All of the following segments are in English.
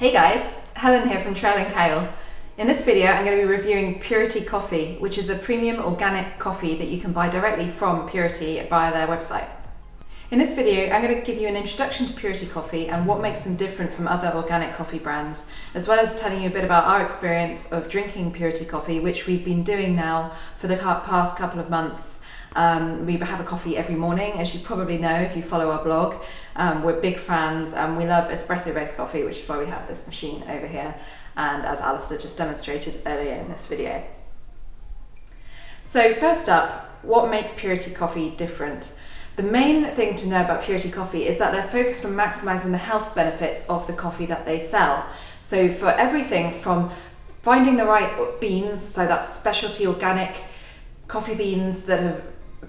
Hey guys, Helen here from Trail and Kale. In this video I'm going to be reviewing Purity Coffee, which is a premium organic coffee that you can buy directly from Purity via their website. In this video I'm going to give you an introduction to Purity Coffee and what makes them different from other organic coffee brands, as well as telling you a bit about our experience of drinking Purity Coffee, which we've been doing now for the past couple of months. We have a coffee every morning, as you probably know if you follow our blog. We're big fans and we love espresso based coffee, which is why we have this machine over here, and as Alistair just demonstrated earlier in this video. So first up, what makes Purity Coffee different? The main thing to know about Purity Coffee is that they're focused on maximising the health benefits of the coffee that they sell. So for everything from finding the right beans, so that's specialty organic coffee beans that have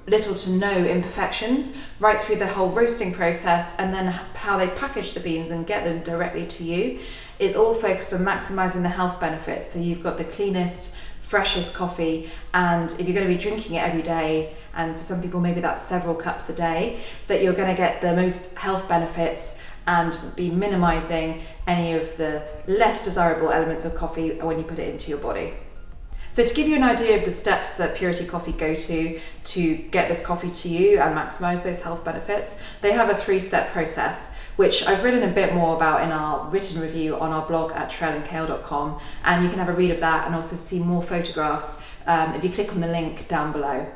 little to no imperfections, right through the whole roasting process and then how they package the beans and get them directly to you, is all focused on maximising the health benefits. So you've got the cleanest, freshest coffee, and if you're going to be drinking it every day, and for some people maybe that's several cups a day, that you're going to get the most health benefits and be minimising any of the less desirable elements of coffee when you put it into your body. So to give you an idea of the steps that Purity Coffee go to get this coffee to you and maximise those health benefits, they have a 3-step process, which I've written a bit more about in our written review on our blog at trailandkale.com, and you can have a read of that and also see more photographs if you click on the link down below.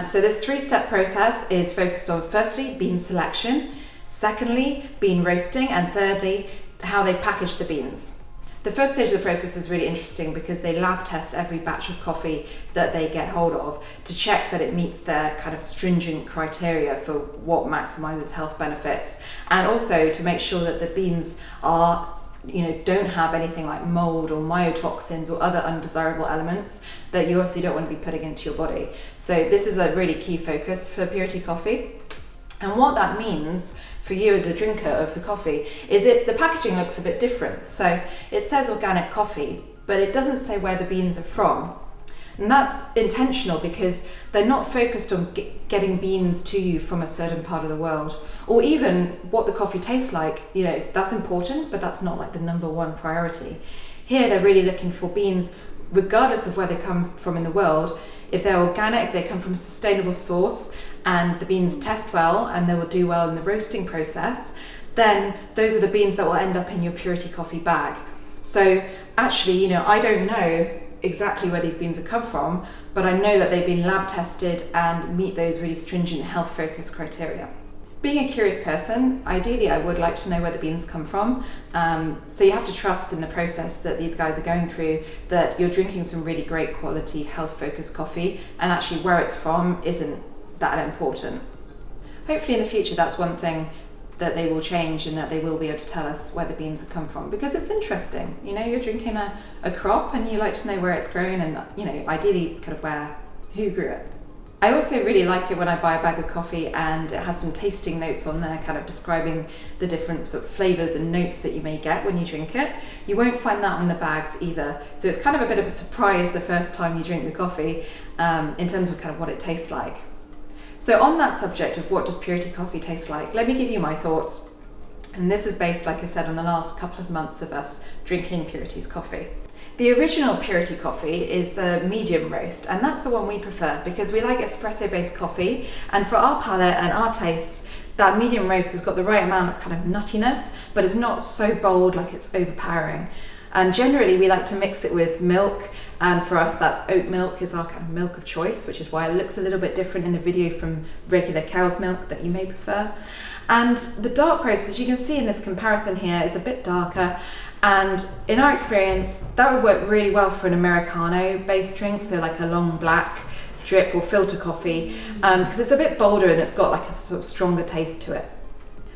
So this 3-step process is focused on, firstly, bean selection, secondly, bean roasting, and thirdly, how they package the beans. The first stage of the process is really interesting because they lab test every batch of coffee that they get hold of to check that it meets their kind of stringent criteria for what maximizes health benefits, and also to make sure that the beans don't have anything like mold or mycotoxins or other undesirable elements that you obviously don't want to be putting into your body. So this is a really key focus for Purity Coffee. And what that means for you as a drinker of the coffee is the packaging looks a bit different. So it says organic coffee, but it doesn't say where the beans are from. And that's intentional because they're not focused on getting beans to you from a certain part of the world, or even what the coffee tastes like. You know, that's important, but that's not like the #1 priority. Here they're really looking for beans regardless of where they come from in the world. If they're organic, they come from a sustainable source, and the beans test well and they will do well in the roasting process, then those are the beans that will end up in your Purity Coffee bag. So actually, I don't know exactly where these beans have come from, but I know that they've been lab tested and meet those really stringent health focus criteria. Being a curious person, ideally I would like to know where the beans come from. So you have to trust in the process that these guys are going through, that you're drinking some really great quality health focused coffee, and actually where it's from isn't that important. Hopefully in the future that's one thing that they will change, and that they will be able to tell us where the beans have come from, because it's interesting. You're drinking a crop and you like to know where it's grown and ideally kind of who grew it. I also really like it when I buy a bag of coffee and it has some tasting notes on there kind of describing the different sort of flavours and notes that you may get when you drink it. You won't find that on the bags either, so it's kind of a bit of a surprise the first time you drink the coffee in terms of kind of what it tastes like. So on that subject of what does Purity Coffee taste like, let me give you my thoughts. And this is based, like I said, on the last couple of months of us drinking Purity's coffee. The original Purity Coffee is the medium roast, and that's the one we prefer because we like espresso based coffee, and for our palate and our tastes, that medium roast has got the right amount of kind of nuttiness, but it's not so bold like it's overpowering. And generally we like to mix it with milk, and for us that's oat milk is our kind of milk of choice, which is why it looks a little bit different in the video from regular cow's milk that you may prefer. And the dark roast, as you can see in this comparison here, is a bit darker, and in our experience that would work really well for an Americano based drink, so like a long black drip or filter coffee, because it's a bit bolder and it's got like a sort of stronger taste to it.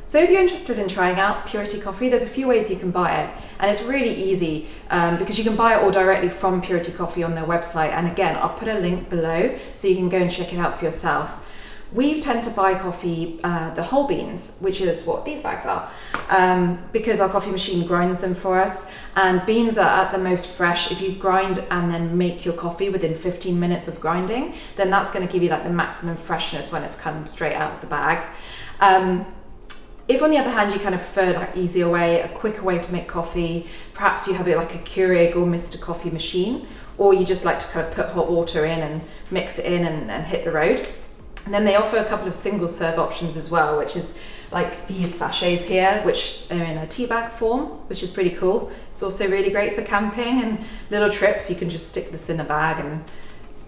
So if you're interested in trying out Purity Coffee, there's a few ways you can buy it, and it's really easy because you can buy it all directly from Purity Coffee on their website, and again I'll put a link below so you can go and check it out for yourself. We tend to buy coffee, the whole beans, which is what these bags are, because our coffee machine grinds them for us, and beans are at the most fresh. If you grind and then make your coffee within 15 minutes of grinding, then that's going to give you like the maximum freshness when it's come straight out of the bag. If on the other hand you kind of prefer that easier way, a quicker way to make coffee, perhaps you have it like a Keurig or Mr. Coffee machine, or you just like to kind of put hot water in and mix it in and hit the road. And then they offer a couple of single serve options as well, which is like these sachets here, which are in a tea bag form, which is pretty cool. It's also really great for camping and little trips. You can just stick this in a bag and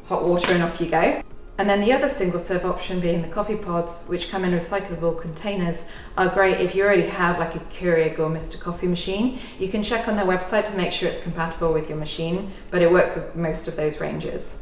hot water and off you go. And then the other single serve option being the coffee pods, which come in recyclable containers, are great if you already have like a Keurig or Mr. Coffee machine. You can check on their website to make sure it's compatible with your machine, but it works with most of those ranges.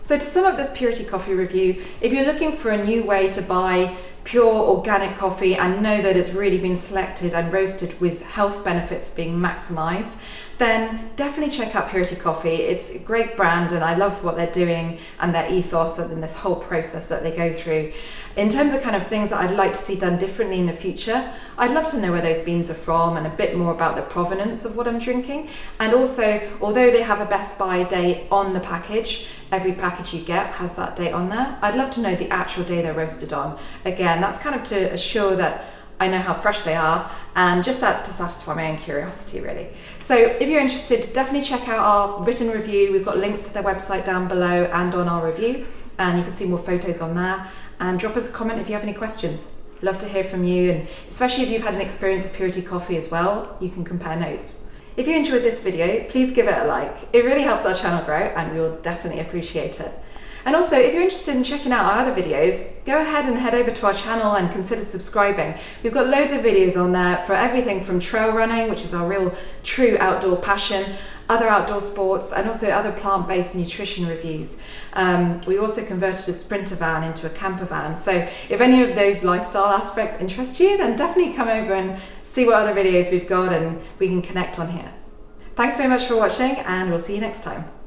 So to sum up this Purity Coffee review, if you're looking for a new way to buy pure organic coffee and know that it's really been selected and roasted with health benefits being maximised, then definitely check out Purity Coffee. It's a great brand and I love what they're doing and their ethos and this whole process that they go through. In terms of kind of things that I'd like to see done differently in the future, I'd love to know where those beans are from and a bit more about the provenance of what I'm drinking. And also, although they have a best buy date on the package, every package you get has that date on there, I'd love to know the actual day they're roasted on. Again, that's kind of to assure that I know how fresh they are and just to satisfy my own curiosity really. So if you're interested, definitely check out our written review. We've got links to their website down below and on our review, and you can see more photos on there. And drop us a comment if you have any questions. Love to hear from you, and especially if you've had an experience of Purity Coffee as well, you can compare notes. If you enjoyed this video, please give it a like. It really helps our channel grow and we will definitely appreciate it. And also, if you're interested in checking out our other videos, go ahead and head over to our channel and consider subscribing. We've got loads of videos on there for everything from trail running, which is our real true outdoor passion, other outdoor sports, and also other plant-based nutrition reviews. We also converted a sprinter van into a camper van. So if any of those lifestyle aspects interest you, then definitely come over and see what other videos we've got and we can connect on here. Thanks very much for watching and we'll see you next time.